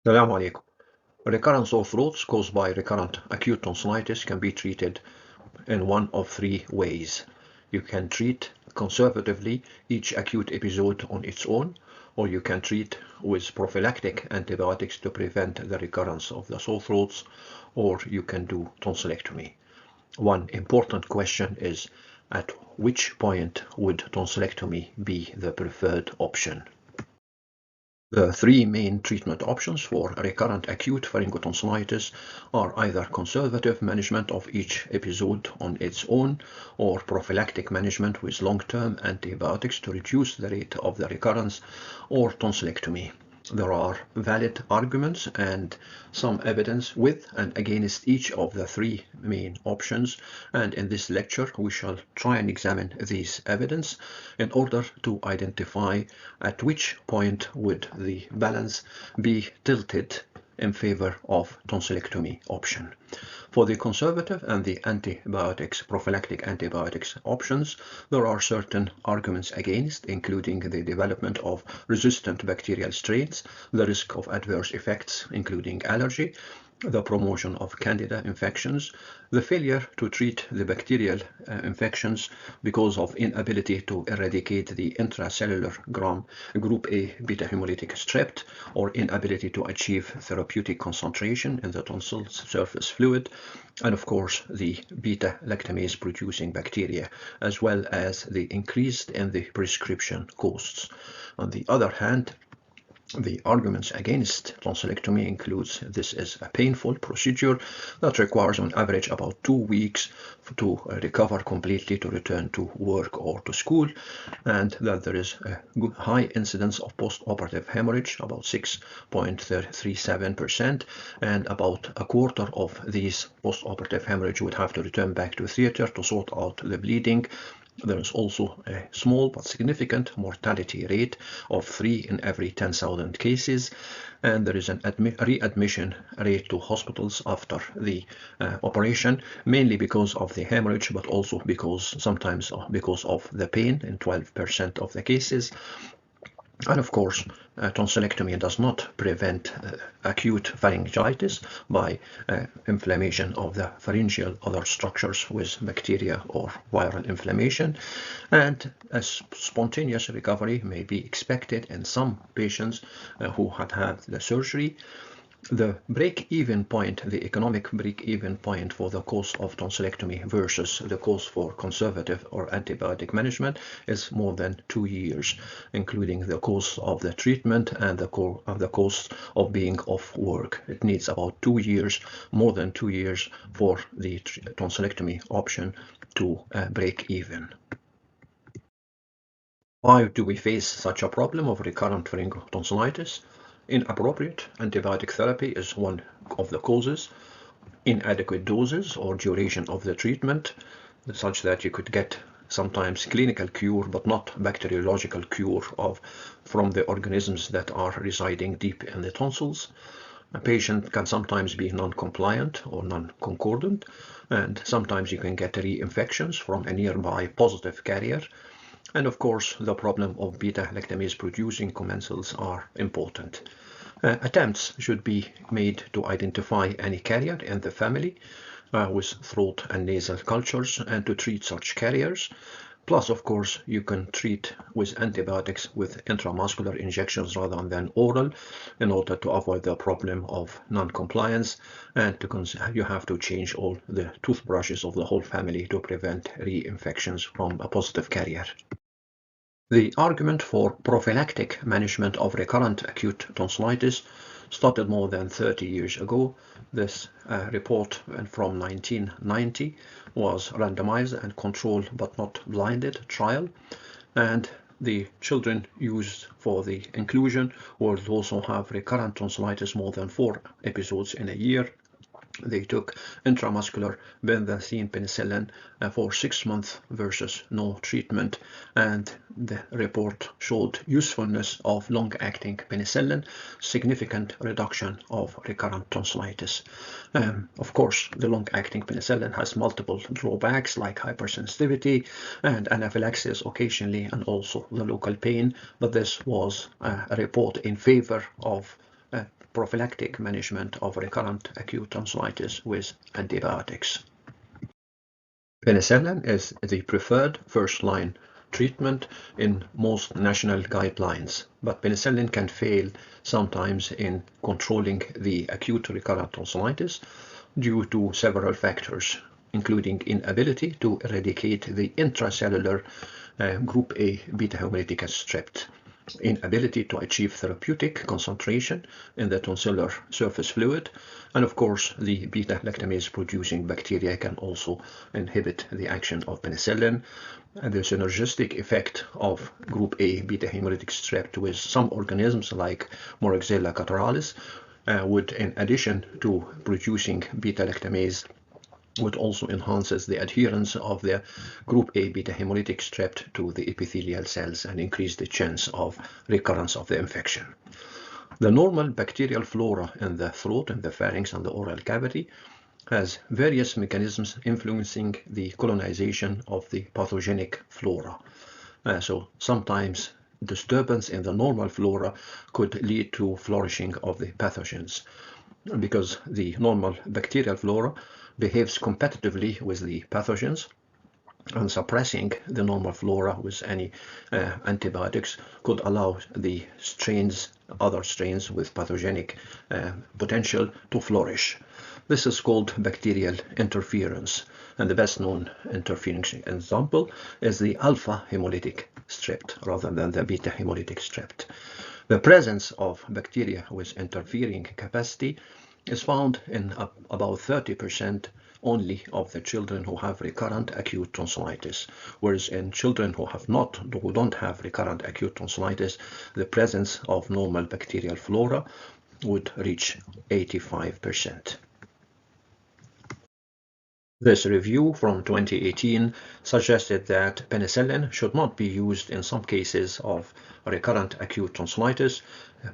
Assalamu alaikum. Recurrent sore throats caused by recurrent acute tonsillitis can be treated in one of three ways. You can treat conservatively each acute episode on its own, or you can treat with prophylactic antibiotics to prevent the recurrence of the sore throats, or you can do tonsillectomy. One important question is, at which point would tonsillectomy be the preferred option? The three main treatment options for recurrent acute pharyngotonsillitis are either conservative management of each episode on its own or prophylactic management with long-term antibiotics to reduce the rate of the recurrence, or tonsillectomy. There are valid arguments and some evidence with and against each of the three main options, and in this lecture we shall try and examine these evidence in order to identify at which point would the balance be tilted in favor of tonsillectomy option. For the conservative and the prophylactic antibiotics options, there are certain arguments against, including the development of resistant bacterial strains, the risk of adverse effects, including allergy, the promotion of candida infections, the failure to treat the bacterial infections because of inability to eradicate the intracellular group A beta hemolytic strep, or inability to achieve therapeutic concentration in the tonsil surface fluid, and of course the beta lactamase producing bacteria, as well as the increase in the prescription costs. On the other hand, the arguments against tonsillectomy includes this is a painful procedure that requires on average about 2 weeks to recover completely to return to work or to school, and that there is a high incidence of post-operative hemorrhage, about 6.37%, and about a quarter of these post-operative hemorrhage would have to return back to theater to sort out the bleeding. There is also a small but significant mortality rate of 3 in every 10,000 cases, and there is an readmission rate to hospitals after the operation, mainly because of the hemorrhage, but also sometimes because of the pain in 12% of the cases. And of course, tonsillectomy does not prevent acute pharyngitis by inflammation of the pharyngeal other structures with bacteria or viral inflammation, and a spontaneous recovery may be expected in some patients who had the surgery. The break-even point, the economic break-even point for the cost of tonsillectomy versus the cost for conservative or antibiotic management is more than 2 years, including the cost of the treatment and the cost of being off work. It needs about 2 years, more than 2 years, for the tonsillectomy option to break even. Why do we face such a problem of recurrent pharyngotonsillitis? Inappropriate antibiotic therapy is one of the causes. Inadequate doses or duration of the treatment, such that you could get sometimes clinical cure but not bacteriological cure from the organisms that are residing deep in the tonsils. A patient can sometimes be non-compliant or non-concordant, and sometimes you can get reinfections from a nearby positive carrier. And of course, the problem of beta lactamase producing commensals are important. Attempts should be made to identify any carrier in the family with throat and nasal cultures and to treat such carriers. Plus, of course, you can treat with antibiotics with intramuscular injections rather than oral in order to avoid the problem of non-compliance, and you have to change all the toothbrushes of the whole family to prevent reinfections from a positive carrier. The argument for prophylactic management of recurrent acute tonsillitis started more than 30 years ago. This report from 1990 was randomized and controlled but not blinded trial, and the children used for the inclusion would also have recurrent tonsillitis more than 4 episodes in a year. They took intramuscular benzene penicillin for 6 months versus no treatment, and the report showed usefulness of long-acting penicillin, significant reduction of recurrent tonsillitis. Of course, the long-acting penicillin has multiple drawbacks like hypersensitivity and anaphylaxis occasionally, and also the local pain, but this was a report in favor of prophylactic management of recurrent acute tonsillitis with antibiotics. Penicillin is the preferred first-line treatment in most national guidelines, but penicillin can fail sometimes in controlling the acute recurrent tonsillitis due to several factors, including inability to eradicate the intracellular group A beta-hemolytic strep, inability to achieve therapeutic concentration in the tonsillar surface fluid, and of course the beta-lactamase producing bacteria can also inhibit the action of penicillin, and the synergistic effect of group A beta-hemolytic strep with some organisms like Moraxella catarrhalis would, in addition to producing beta-lactamase, would also enhances the adherence of the group A beta-hemolytic strep to the epithelial cells and increase the chance of recurrence of the infection. The normal bacterial flora in the throat and the pharynx and the oral cavity has various mechanisms influencing the colonization of the pathogenic flora. So sometimes disturbance in the normal flora could lead to flourishing of the pathogens, because the normal bacterial flora behaves competitively with the pathogens, and suppressing the normal flora with any antibiotics could allow the other strains with pathogenic potential to flourish. This is called bacterial interference, and the best known interference example is the alpha hemolytic strep rather than the beta hemolytic strep. The presence of bacteria with interfering capacity is found in about 30% only of the children who have recurrent acute tonsillitis, whereas in children who don't have recurrent acute tonsillitis, the presence of normal bacterial flora would reach 85%. This review from 2018 suggested that penicillin should not be used in some cases of recurrent acute tonsillitis,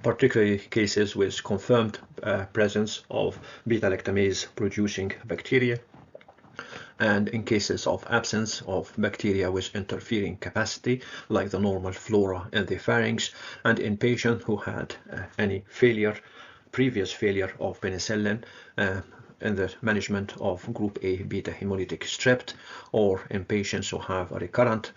particularly cases with confirmed presence of beta-lactamase producing bacteria, and in cases of absence of bacteria with interfering capacity, like the normal flora in the pharynx, and in patients who had any previous failure of penicillin in the management of group A beta hemolytic strep, or in patients who have a recurrent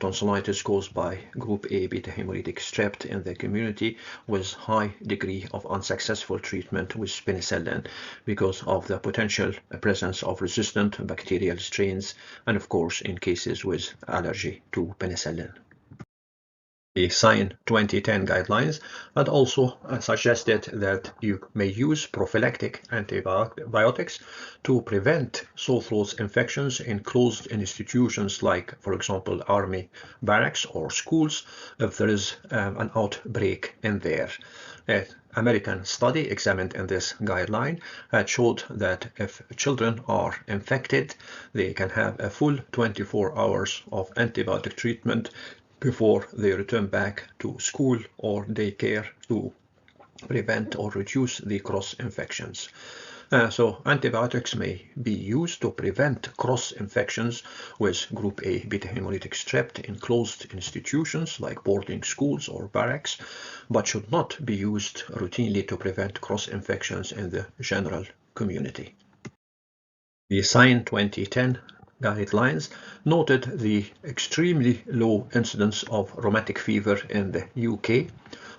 tonsillitis caused by group A beta hemolytic strep in the community with high degree of unsuccessful treatment with penicillin because of the potential presence of resistant bacterial strains, and of course in cases with allergy to penicillin. The SIGN 2010 guidelines had also suggested that you may use prophylactic antibiotics to prevent sore throat infections in closed institutions like, for example, army barracks or schools if there is an outbreak in there. An American study examined in this guideline had showed that if children are infected, they can have a full 24 hours of antibiotic treatment before they return back to school or daycare to prevent or reduce the cross-infections. So antibiotics may be used to prevent cross-infections with group A beta hemolytic strep in closed institutions like boarding schools or barracks, but should not be used routinely to prevent cross-infections in the general community. The SIGN 2010 guidelines noted the extremely low incidence of rheumatic fever in the UK,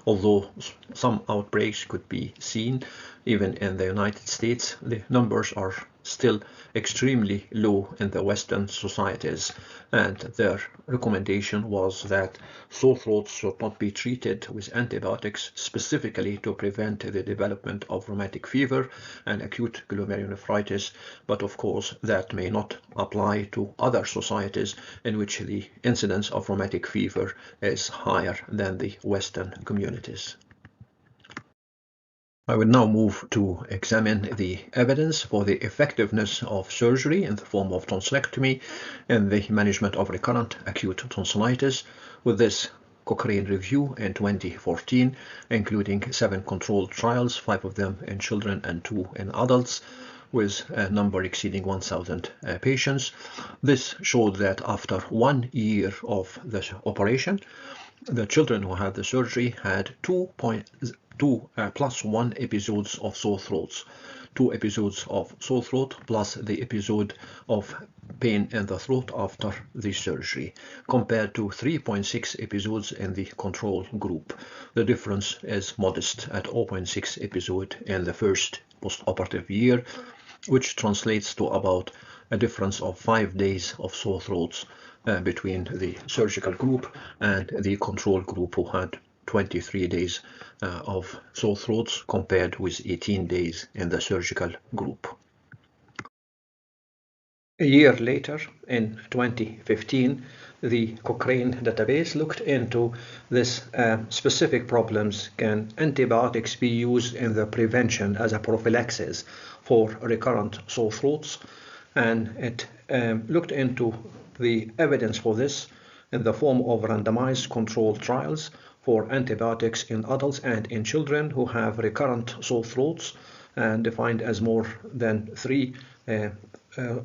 although some outbreaks could be seen even in the United States. The numbers are still extremely low in the Western societies, and their recommendation was that sore throats should not be treated with antibiotics specifically to prevent the development of rheumatic fever and acute glomerulonephritis, but of course that may not apply to other societies in which the incidence of rheumatic fever is higher than the Western communities. I will now move to examine the evidence for the effectiveness of surgery in the form of tonsillectomy in the management of recurrent acute tonsillitis with this Cochrane review in 2014, including 7 controlled trials, 5 of them in children and 2 in adults, with a number exceeding 1,000 patients. This showed that after 1 year of the operation, the children who had the surgery had plus 1 episodes of sore throats, 2 episodes of sore throat plus the episode of pain in the throat after the surgery, compared to 3.6 episodes in the control group. The difference is modest at 0.6 episode in the first postoperative year, which translates to about a difference of 5 days of sore throats between the surgical group and the control group, who had 23 days of sore throats compared with 18 days in the surgical group. A year later, in 2015, the Cochrane database looked into this specific problems. Can antibiotics be used in the prevention as a prophylaxis for recurrent sore throats? And it looked into the evidence for this in the form of randomized controlled trials for antibiotics in adults and in children who have recurrent sore throats, and defined as more than 3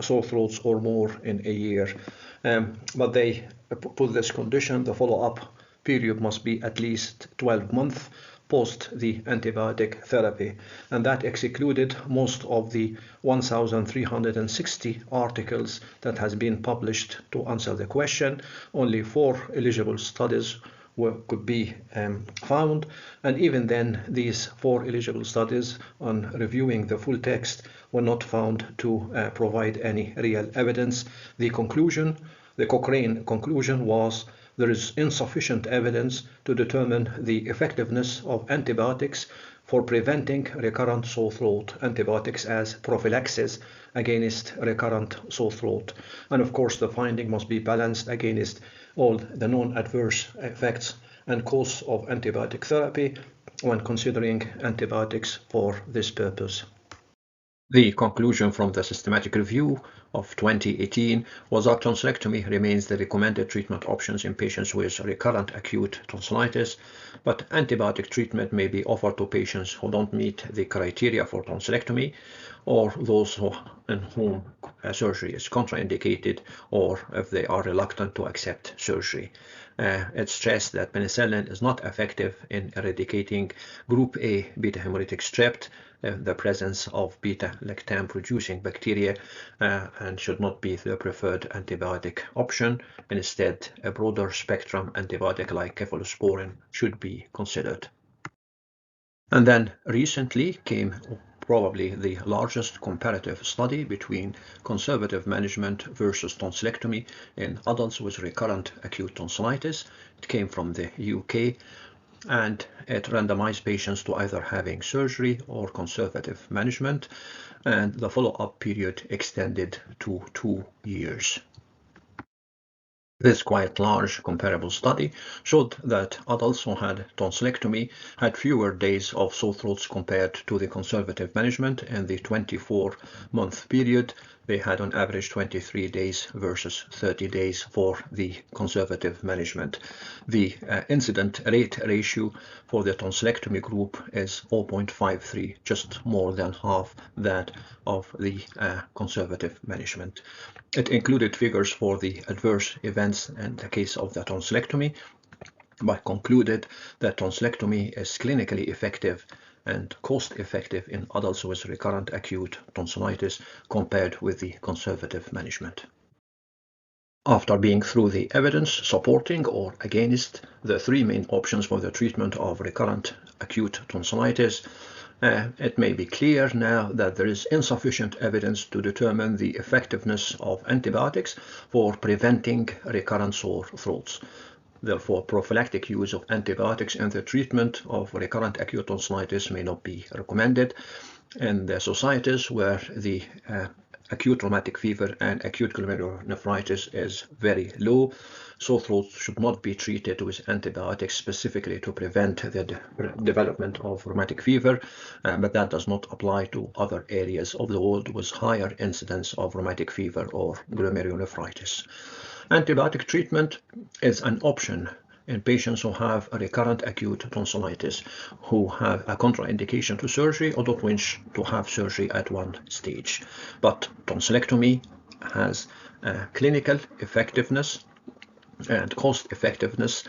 sore throats or more in a year. But they put this condition: the follow-up period must be at least 12 months post the antibiotic therapy, and that excluded most of the 1,360 articles that has been published to answer the question. Only 4 eligible studies could be found, and even then these 4 eligible studies, on reviewing the full text, were not found to provide any real evidence. The Cochrane conclusion was: there is insufficient evidence to determine the effectiveness of antibiotics for preventing recurrent sore throat, antibiotics as prophylaxis against recurrent sore throat. And of course, the finding must be balanced against all the known adverse effects and costs of antibiotic therapy when considering antibiotics for this purpose. The conclusion from the systematic review of 2018 was that tonsillectomy remains the recommended treatment options in patients with recurrent acute tonsillitis, but antibiotic treatment may be offered to patients who don't meet the criteria for tonsillectomy, or those in whom surgery is contraindicated, or if they are reluctant to accept surgery. It's stressed that penicillin is not effective in eradicating group A beta hemolytic strep, the presence of beta-lactam producing bacteria, and should not be the preferred antibiotic option. Instead, a broader spectrum antibiotic like cephalosporin should be considered. And then recently came probably the largest comparative study between conservative management versus tonsillectomy in adults with recurrent acute tonsillitis. It came from the UK, and it randomized patients to either having surgery or conservative management, and the follow-up period extended to 2 years. This quite large comparable study showed that adults who had tonsillectomy had fewer days of sore throats compared to the conservative management. In the 24-month period, they had on average 23 days versus 30 days for the conservative management. The incident rate ratio for the tonsillectomy group is 0.53, just more than half that of the conservative management. It included figures for the adverse events in the case of the tonsillectomy, but concluded that tonsillectomy is clinically effective and cost-effective in adults with recurrent acute tonsillitis compared with the conservative management. After being through the evidence supporting or against the 3 main options for the treatment of recurrent acute tonsillitis, it may be clear now that there is insufficient evidence to determine the effectiveness of antibiotics for preventing recurrent sore throats. Therefore, prophylactic use of antibiotics in the treatment of recurrent acute tonsillitis may not be recommended. In the societies where the acute rheumatic fever and acute glomerulonephritis is very low, sore throats should not be treated with antibiotics specifically to prevent the development of rheumatic fever, but that does not apply to other areas of the world with higher incidence of rheumatic fever or glomerulonephritis. Antibiotic treatment is an option in patients who have a recurrent acute tonsillitis, who have a contraindication to surgery or don't wish to have surgery at one stage. But tonsillectomy has clinical effectiveness and cost effectiveness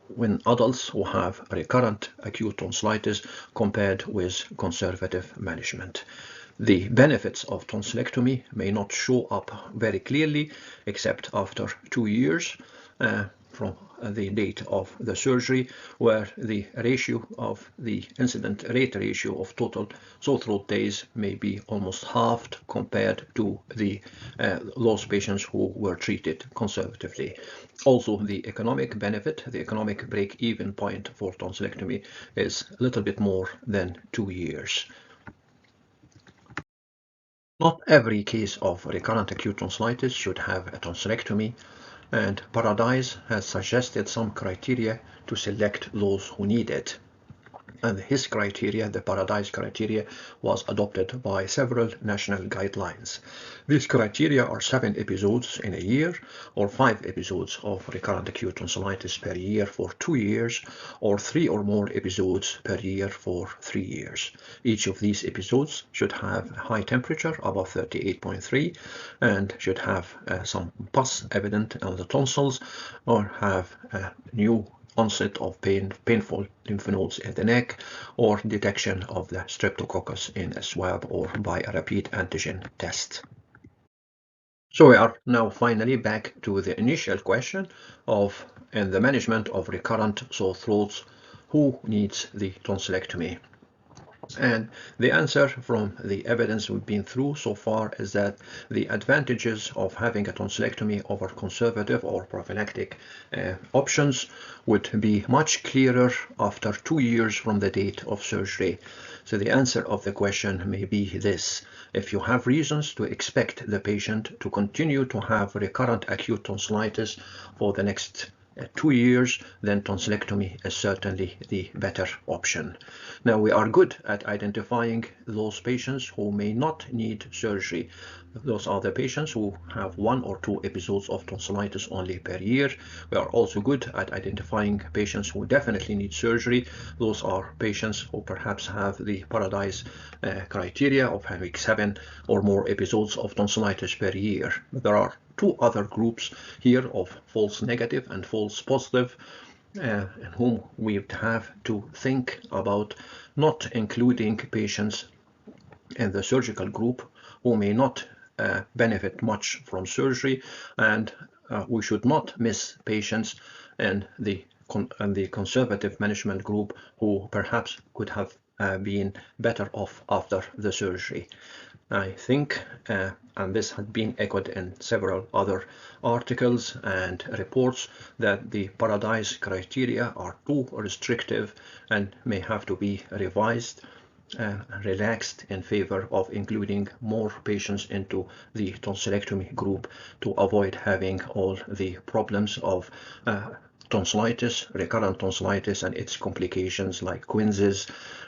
when adults who have recurrent acute tonsillitis compared with conservative management. The benefits of tonsillectomy may not show up very clearly except after 2 years from the date of the surgery, where the ratio of the incident rate ratio of total sore throat days may be almost halved compared to those patients who were treated conservatively. Also, the economic benefit, the economic break-even point for tonsillectomy is a little bit more than 2 years. Not every case of recurrent acute tonsillitis should have a tonsillectomy, and Paradise has suggested some criteria to select those who need it. And his criteria, the Paradise criteria, was adopted by several national guidelines. These criteria are 7 episodes in a year, or 5 episodes of recurrent acute tonsillitis per year for 2 years, or 3 or more episodes per year for 3 years. Each of these episodes should have a high temperature above 38.3 and should have some pus evident on the tonsils, or have a new onset of painful lymph nodes in the neck, or detection of the streptococcus in a swab or by a rapid antigen test. So we are now finally back to the initial question of, in the management of recurrent sore throats, who needs the tonsillectomy? And the answer from the evidence we've been through so far is that the advantages of having a tonsillectomy over conservative or prophylactic options would be much clearer after 2 years from the date of surgery. So the answer of the question may be this: if you have reasons to expect the patient to continue to have recurrent acute tonsillitis for the next 2 years, then tonsillectomy is certainly the better option. Now, we are good at identifying those patients who may not need surgery. Those are the patients who have 1 or 2 episodes of tonsillitis only per year. We are also good at identifying patients who definitely need surgery. Those are patients who perhaps have the Paradise criteria of having 7 or more episodes of tonsillitis per year. There are 2 other groups here of false negative and false positive, in whom we would have to think about not including patients in the surgical group who may not benefit much from surgery, and we should not miss patients in the conservative management group who perhaps could have been better off after the surgery. I think, and this had been echoed in several other articles and reports, that the Paradise criteria are too restrictive and may have to be revised, relaxed in favor of including more patients into the tonsillectomy group to avoid having all the problems of tonsillitis, recurrent tonsillitis, and its complications like Quinces,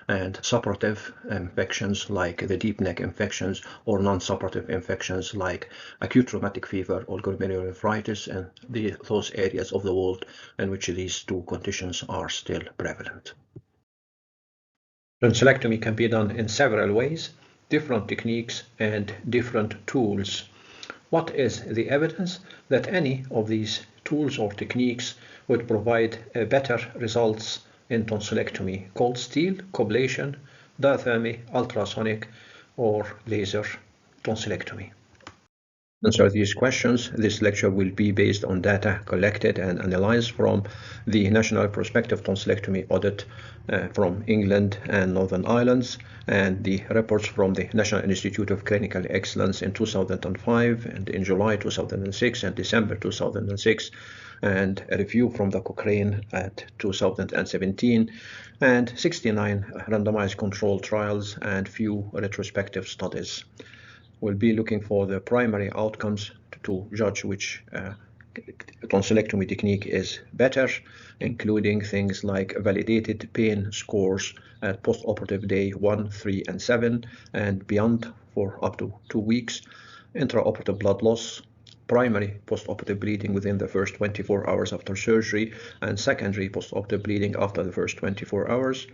and suppurative infections like the deep neck infections, or non-suppurative infections like acute rheumatic fever or glomerulonephritis, and those areas of the world in which these 2 conditions are still prevalent. Tonsillectomy can be done in several ways, different techniques, and different tools. What is the evidence that any of these tools or techniques would provide better results in tonsillectomy? Cold steel, coblation, diathermy, ultrasonic, or laser tonsillectomy? To answer these questions, this lecture will be based on data collected and analyzed from the National Prospective Tonsillectomy Audit from England and Northern Ireland, and the reports from the National Institute of Clinical Excellence in 2005, and in July 2006 and December 2006, and a review from the Cochrane at 2017, and 69 randomized controlled trials and few retrospective studies. We'll be looking for the primary outcomes to judge which tonsillectomy technique is better, including things like validated pain scores at postoperative day 1, 3, and 7, and beyond for up to 2 weeks, intraoperative blood loss, primary postoperative bleeding within the first 24 hours after surgery and secondary postoperative bleeding after the first 24 hours,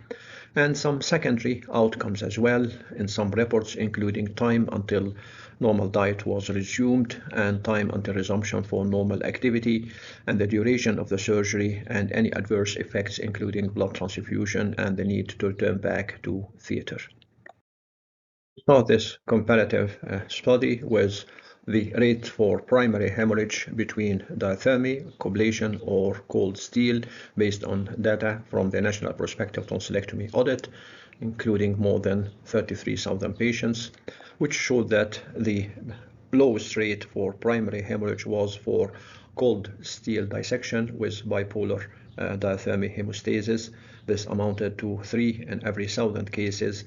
and some secondary outcomes as well in some reports, including time until normal diet was resumed and time until resumption for normal activity, and the duration of the surgery and any adverse effects including blood transfusion and the need to return back to theater. Start this comparative study with the rate for primary hemorrhage between diathermy, coblation, or cold steel based on data from the National Prospective Tonsillectomy Audit, including more than 33,000 patients, which showed that the lowest rate for primary hemorrhage was for cold steel dissection with bipolar diathermy hemostasis. This amounted to 3 in every 1,000 cases.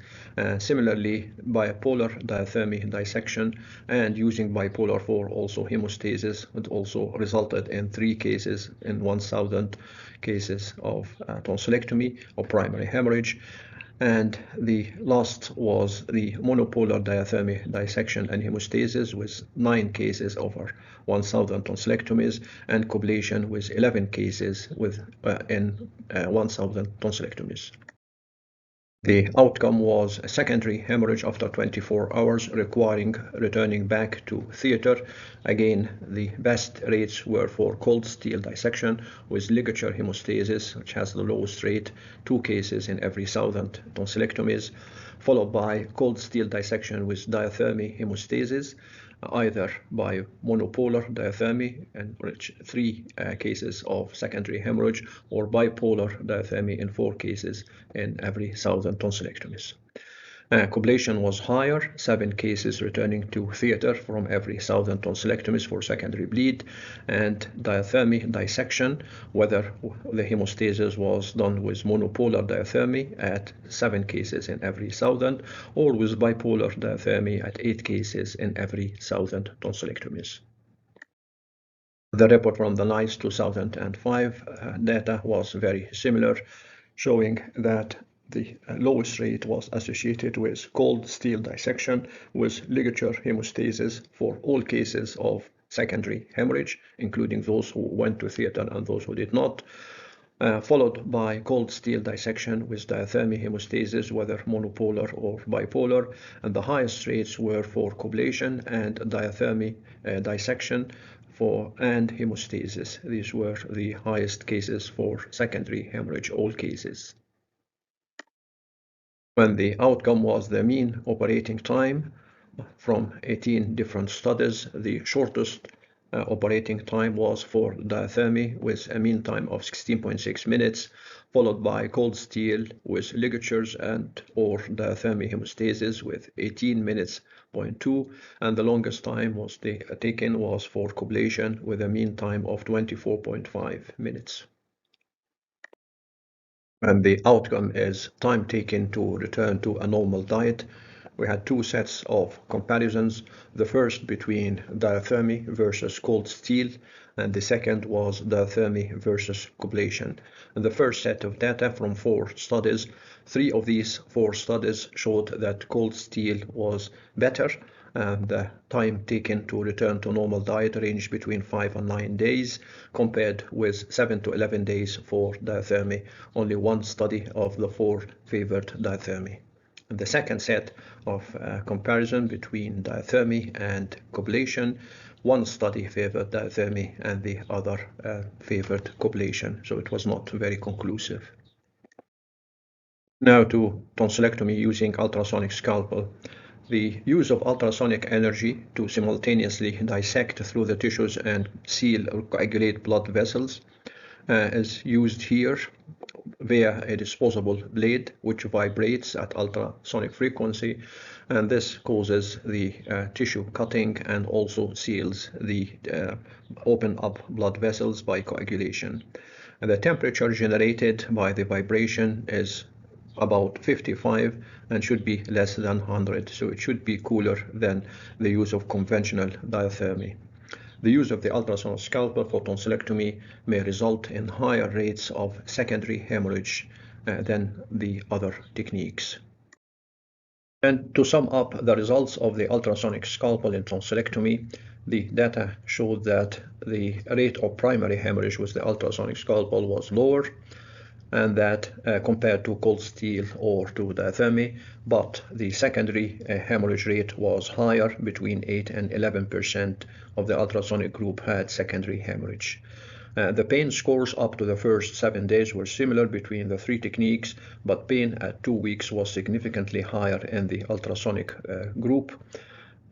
Similarly, bipolar diathermy dissection and using bipolar for also hemostasis had also resulted in 3 cases in 1,000 cases of tonsillectomy or primary hemorrhage. And the last was the monopolar diathermy dissection and hemostasis with 9 cases over 1,000 tonsillectomies, and coblation with 11 cases in 1,000 tonsillectomies. The outcome was a secondary hemorrhage after 24 hours requiring returning back to theater. Again, the best rates were for cold steel dissection with ligature hemostasis, which has the lowest rate, 2 cases in every 1,000 tonsillectomies, followed by cold steel dissection with diathermy hemostasis, either by monopolar diathermy, in which 3 cases of secondary hemorrhage, or bipolar diathermy in 4 cases in every 1,000 tonsillectomies. Coblation was higher, 7 cases returning to theater from every 1,000 tonsillectomies for secondary bleed, and diathermy dissection, whether the hemostasis was done with monopolar diathermy at 7 cases in every 1,000, or with bipolar diathermy at 8 cases in every 1,000 tonsillectomies. The report from the NICE 2005 data was very similar, showing that the lowest rate was associated with cold steel dissection with ligature hemostasis for all cases of secondary hemorrhage, including those who went to theater and those who did not, followed by cold steel dissection with diathermy hemostasis, whether monopolar or bipolar, and the highest rates were for coblation and diathermy dissection and hemostasis. These were the highest cases for secondary hemorrhage, all cases. When the outcome was the mean operating time from 18 different studies, the shortest operating time was for diathermy with a mean time of 16.6 minutes, followed by cold steel with ligatures and or diathermy hemostasis with 18 minutes, 0.2, and the longest time was taken was for coblation with a mean time of 24.5 minutes. And the outcome is time taken to return to a normal diet. We had 2 sets of comparisons, the first between diathermy versus cold steel, and the second was diathermy versus coblation. And the first set of data from 4 studies, 3 of these 4 studies showed that cold steel was better, and the time taken to return to normal diet ranged between 5 and 9 days, compared with 7 to 11 days for diathermy. Only 1 study of the 4 favored diathermy. And the second set of comparison between diathermy and coblation, 1 study favored diathermy and the other favored coblation, so it was not very conclusive. Now to tonsillectomy using ultrasonic scalpel. The use of ultrasonic energy to simultaneously dissect through the tissues and seal or coagulate blood vessels is used here via a disposable blade which vibrates at ultrasonic frequency, and this causes the tissue cutting and also seals the open up blood vessels by coagulation. And the temperature generated by the vibration is about 55 and should be less than 100, so it should be cooler than the use of conventional diathermy. The use of the ultrasonic scalpel for tonsillectomy may result in higher rates of secondary hemorrhage than the other techniques. And to sum up the results of the ultrasonic scalpel in tonsillectomy, the data showed that the rate of primary hemorrhage with the ultrasonic scalpel was lower, and that compared to cold steel or to diathermy, but the secondary hemorrhage rate was higher. Between 8 and 11% of the ultrasonic group had secondary hemorrhage. The pain scores up to the first 7 days were similar between the three techniques, but pain at 2 weeks was significantly higher in the ultrasonic group.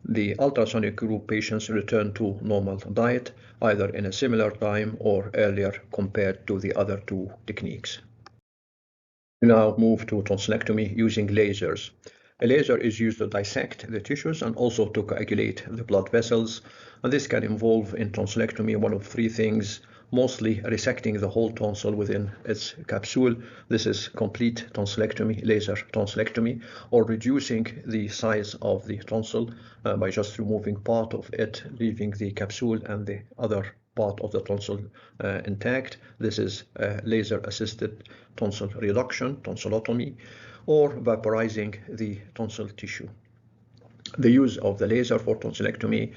The ultrasonic group patients returned to normal diet either in a similar time or earlier compared to the other two techniques. We now move to tonsillectomy using lasers. A laser is used to dissect the tissues and also to coagulate the blood vessels, and this can involve in tonsillectomy one of three things: mostly resecting the whole tonsil within its capsule. This is complete tonsillectomy, laser tonsillectomy, or reducing the size of the tonsil by just removing part of it, leaving the capsule and the other part of the tonsil intact. This is laser-assisted tonsil reduction, tonsillotomy, or vaporizing the tonsil tissue. The use of the laser for tonsillectomy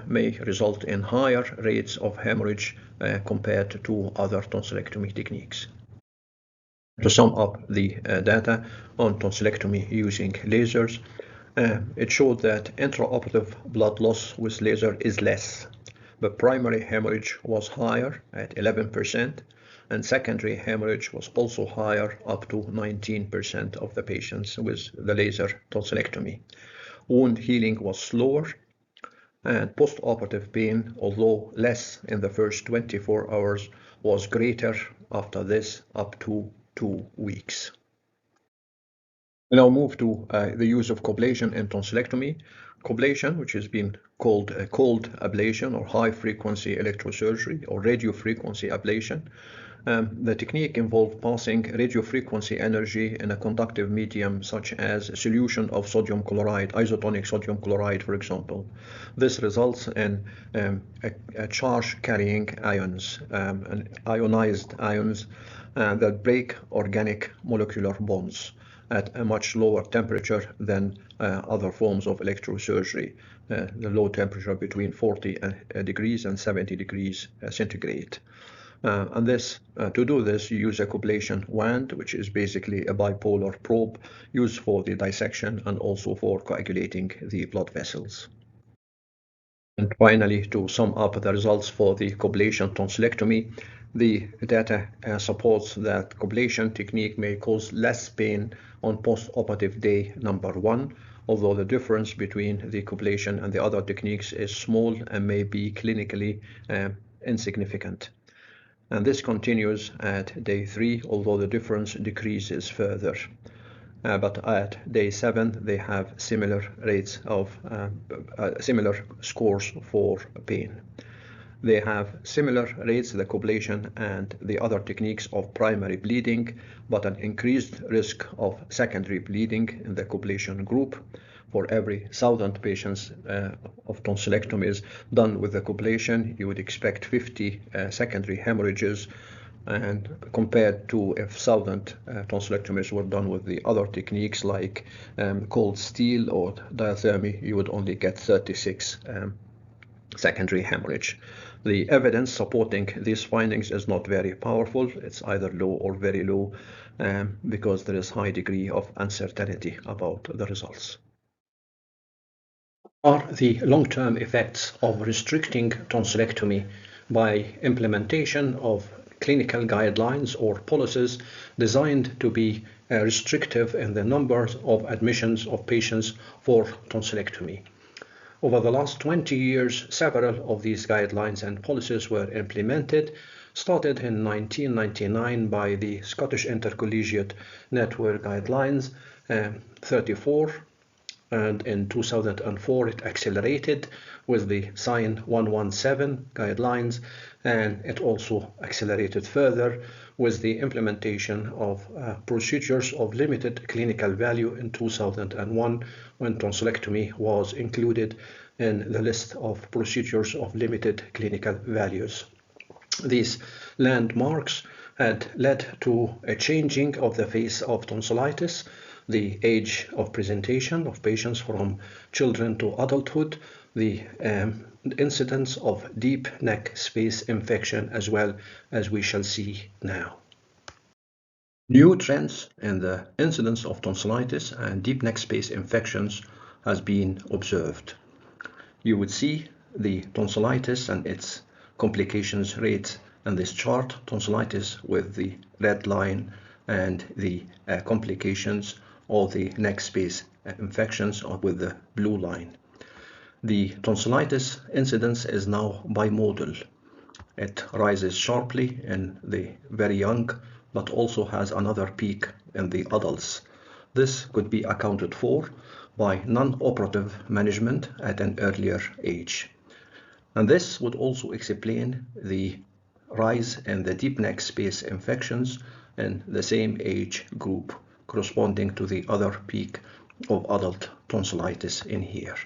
may result in higher rates of hemorrhage compared to other tonsillectomy techniques. To sum up the data on tonsillectomy using lasers, it showed that intraoperative blood loss with laser is less. The primary hemorrhage was higher at 11%, and secondary hemorrhage was also higher, up to 19% of the patients with the laser tonsillectomy. Wound healing was slower, and postoperative pain, although less in the first 24 hours, was greater after this, up to 2 weeks. We now move to the use of coblation in tonsillectomy. Coblation, which has been called cold ablation or high-frequency electrosurgery or radiofrequency ablation. The technique involved passing radiofrequency energy in a conductive medium such as a solution of sodium chloride, isotonic sodium chloride, for example. This results in a charge-carrying ions, and ionized ions that break organic molecular bonds at a much lower temperature than other forms of electrosurgery, the low temperature between 40 degrees and 70 degrees centigrade. And to do this, you use a coblation wand, which is basically a bipolar probe used for the dissection and also for coagulating the blood vessels. And finally, to sum up the results for the coblation tonsillectomy, the data supports that coblation technique may cause less pain on post-operative day number 1, although the difference between the coblation and the other techniques is small and may be clinically insignificant. And this continues at day 3, although the difference decreases further. But at day 7, they have similar rates of similar scores for pain. They have similar rates, the coblation and the other techniques, of primary bleeding, but an increased risk of secondary bleeding in the coblation group. For every 1,000 patients of tonsillectomies done with the coblation, you would expect 50 secondary hemorrhages, and compared to if 1,000 tonsillectomies were done with the other techniques like cold steel or diathermy, you would only get 36 secondary hemorrhage. The evidence supporting these findings is not very powerful. It's either low or very low because there is high degree of uncertainty about the results. Are the long-term effects of restricting tonsillectomy by implementation of clinical guidelines or policies designed to be restrictive in the numbers of admissions of patients for tonsillectomy? Over the last 20 years, several of these guidelines and policies were implemented, started in 1999 by the Scottish Intercollegiate Network Guidelines 34, and in 2004 it accelerated with the SIGN 117 guidelines, and it also accelerated further with the implementation of procedures of limited clinical value in 2001, when tonsillectomy was included in the list of procedures of limited clinical values. These landmarks had led to a changing of the face of tonsillitis, the age of presentation of patients from children to adulthood, the incidence of deep neck space infection, as well as we shall see now. New trends in the incidence of tonsillitis and deep neck space infections has been observed. You would see the tonsillitis and its complications rates in this chart, tonsillitis with the red line and the complications or the neck space infections with the blue line. The tonsillitis incidence is now bimodal. It rises sharply in the very young, but also has another peak in the adults. This could be accounted for by non-operative management at an earlier age. And this would also explain the rise in the deep neck space infections in the same age group, corresponding to the other peak of adult tonsillitis in here.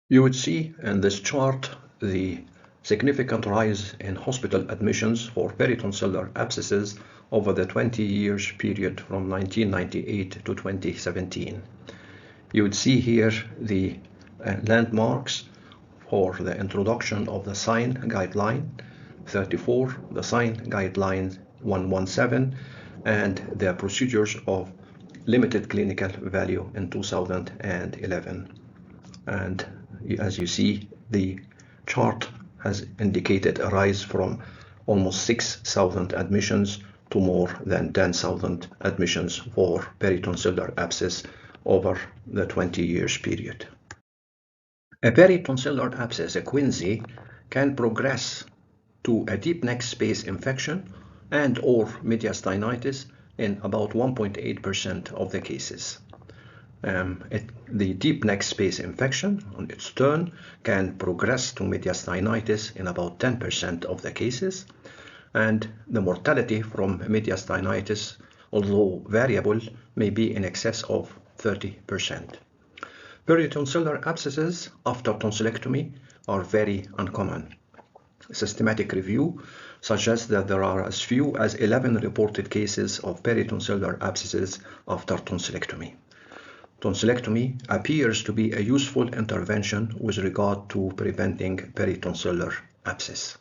You would see in this chart the significant rise in hospital admissions for peritonsillar abscesses over the 20 years period from 1998 to 2017. You would see here the landmarks for the introduction of the sign guideline 34, the sign guideline 117, and the procedures of limited clinical value in 2011. And as you see, the chart has indicated a rise from almost 6,000 admissions to more than 10,000 admissions for peritonsillar abscess over the 20 years period. A peritonsillar abscess, a quinsy, can progress to a deep neck space infection and or mediastinitis in about 1.8% of the cases. The deep neck space infection on its turn can progress to mediastinitis in about 10% of the cases, and the mortality from mediastinitis, although variable, may be in excess of 30%. Peritonsillar abscesses after tonsillectomy are very uncommon. Systematic review suggests that there are as few as 11 reported cases of peritonsillar abscesses after tonsillectomy. Tonsillectomy appears to be a useful intervention with regard to preventing peritonsillar abscess.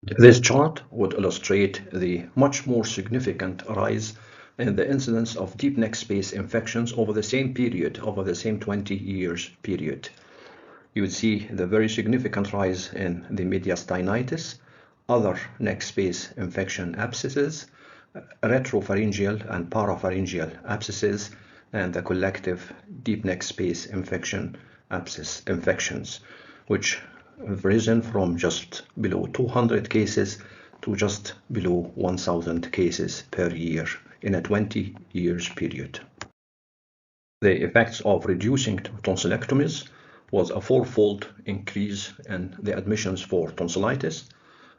This chart would illustrate the much more significant rise in the incidence of deep neck space infections over the same period, over the same 20 years period. You would see the very significant rise in the mediastinitis, other neck space infection abscesses, retropharyngeal and parapharyngeal abscesses, and the collective deep neck space infection abscess infections, which have risen from just below 200 cases to just below 1,000 cases per year in a 20 years period. The effects of reducing tonsillectomies was a fourfold increase in the admissions for tonsillitis,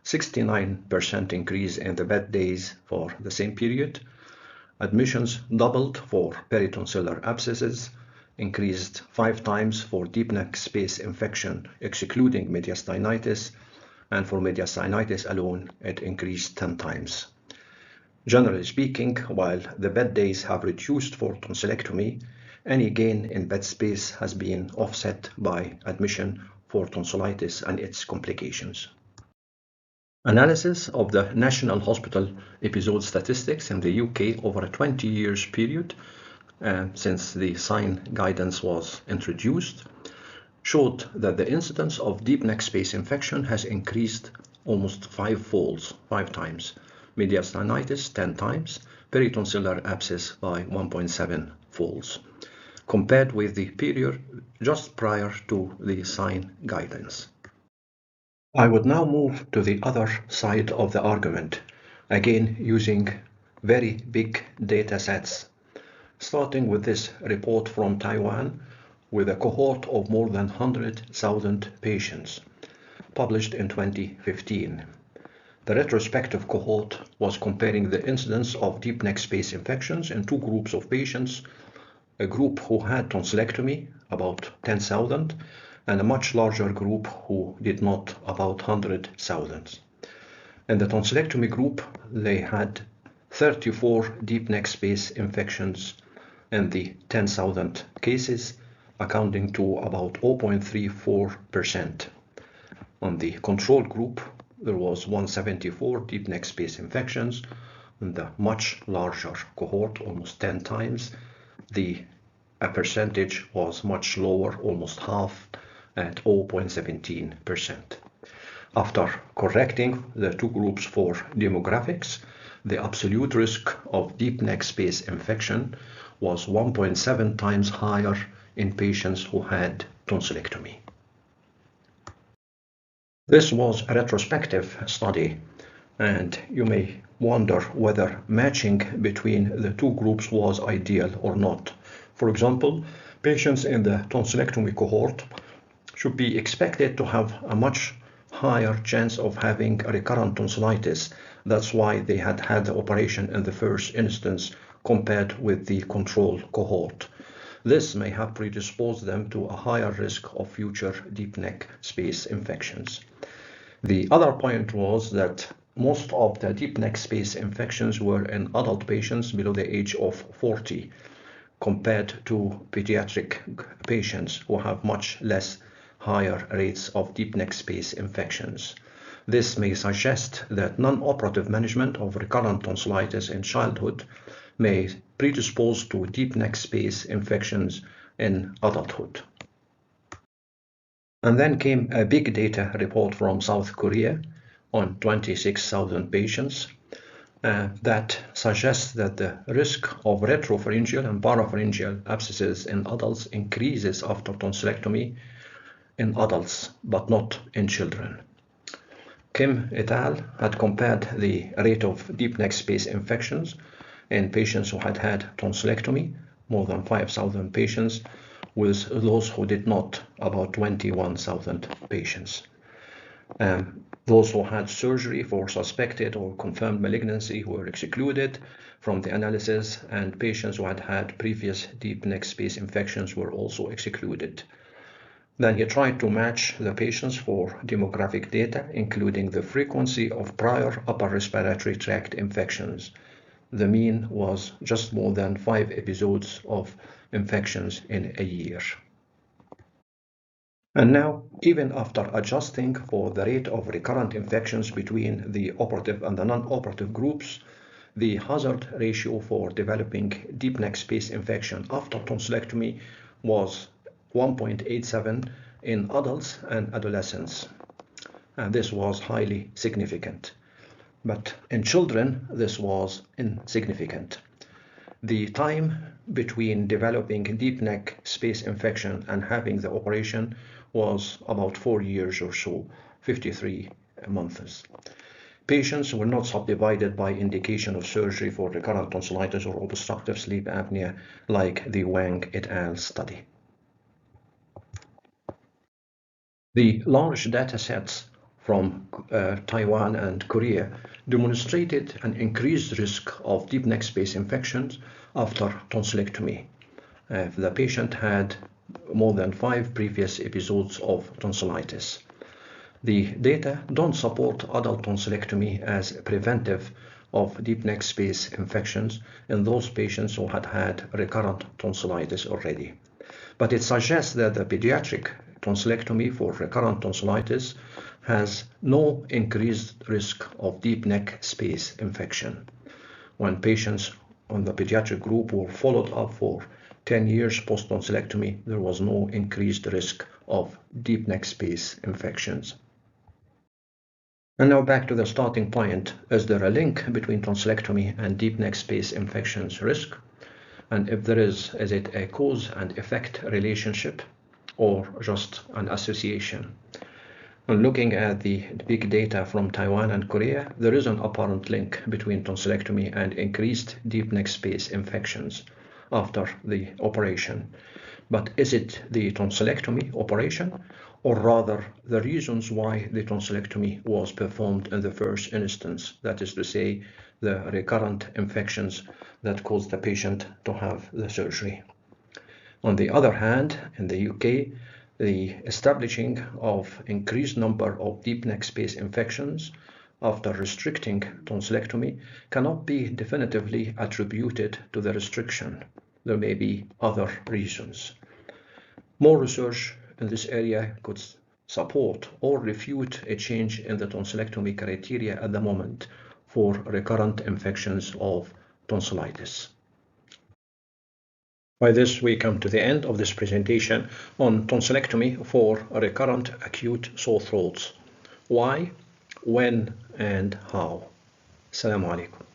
69% increase in the bed days for the same period. Admissions doubled for peritonsillar abscesses, increased 5 times for deep neck space infection excluding mediastinitis, and for mediastinitis alone it increased 10 times. Generally speaking, while the bed days have reduced for tonsillectomy, any gain in bed space has been offset by admission for tonsillitis and its complications. Analysis of the National Hospital episode statistics in the UK over a 20 years period since the sign guidance was introduced showed that the incidence of deep neck space infection has increased almost 5 times, mediastinitis 10 times, peritonsillar abscess by 1.7 folds, compared with the period just prior to the sign guidance. I would now move to the other side of the argument, again using very big data sets, starting with this report from Taiwan with a cohort of more than 100,000 patients, published in 2015. The retrospective cohort was comparing the incidence of deep neck space infections in 2 groups of patients, a group who had tonsillectomy, about 10,000, and a much larger group who did not, about 100,000. In the tonsillectomy group, they had 34 deep neck space infections in the 10,000 cases, accounting to about 0.34%. On the control group, there was 174 deep neck space infections. In the much larger cohort, almost 10 times, the percentage was much lower, almost half, at 0.17%. After correcting the two groups for demographics, the absolute risk of deep neck space infection was 1.7 times higher in patients who had tonsillectomy. This was a retrospective study, and you may wonder whether matching between the two groups was ideal or not. For example, patients in the tonsillectomy cohort should be expected to have a much higher chance of having recurrent tonsillitis. That's why they had the operation in the first instance compared with the control cohort. This may have predisposed them to a higher risk of future deep neck space infections. The other point was that most of the deep neck space infections were in adult patients below the age of 40, compared to pediatric patients who have much less higher rates of deep neck space infections. This may suggest that non-operative management of recurrent tonsillitis in childhood may predispose to deep neck space infections in adulthood. And then came a big data report from South Korea on 26,000 patients that suggests that the risk of retropharyngeal and parapharyngeal abscesses in adults increases after tonsillectomy in adults, but not in children. Kim et al. Had compared the rate of deep neck space infections in patients who had had tonsillectomy, more than 5,000 patients, with those who did not, about 21,000 patients. Those who had surgery for suspected or confirmed malignancy were excluded from the analysis, and patients who had had previous deep neck space infections were also excluded. Then he tried to match the patients for demographic data, including the frequency of prior upper respiratory tract infections. The mean was just more than 5 episodes of infections in a year. And now, even after adjusting for the rate of recurrent infections between the operative and the non-operative groups, the hazard ratio for developing deep neck space infection after tonsillectomy was 1.87 in adults and adolescents, and this was highly significant. But in children, this was insignificant. The time between developing deep neck space infection and having the operation was about 4 years or so, 53 months. Patients were not subdivided by indication of surgery for recurrent tonsillitis or obstructive sleep apnea like the Wang et al. Study. The large data sets from Taiwan and Korea demonstrated an increased risk of deep neck space infections after tonsillectomy if the patient had more than 5 previous episodes of tonsillitis. The data don't support adult tonsillectomy as preventive of deep neck space infections in those patients who had had recurrent tonsillitis already. But it suggests that the pediatric tonsillectomy for recurrent tonsillitis has no increased risk of deep neck space infection. When patients on the pediatric group were followed up for 10 years post-tonsillectomy, there was no increased risk of deep neck space infections. And now back to the starting point. Is there a link between tonsillectomy and deep neck space infections risk? And if there is it a cause and effect relationship or just an association? When looking at the big data from Taiwan and Korea, there is an apparent link between tonsillectomy and increased deep neck space infections after the operation. But is it the tonsillectomy operation, or rather the reasons why the tonsillectomy was performed in the first instance, that is to say, the recurrent infections that caused the patient to have the surgery? On the other hand, in the UK, the establishing of increased number of deep neck space infections after restricting tonsillectomy cannot be definitively attributed to the restriction. There may be other reasons. More research in this area could support or refute a change in the tonsillectomy criteria at the moment for recurrent infections of tonsillitis. By this, we come to the end of this presentation on tonsillectomy for recurrent acute sore throats. Why, when, and how. Assalamu alaikum.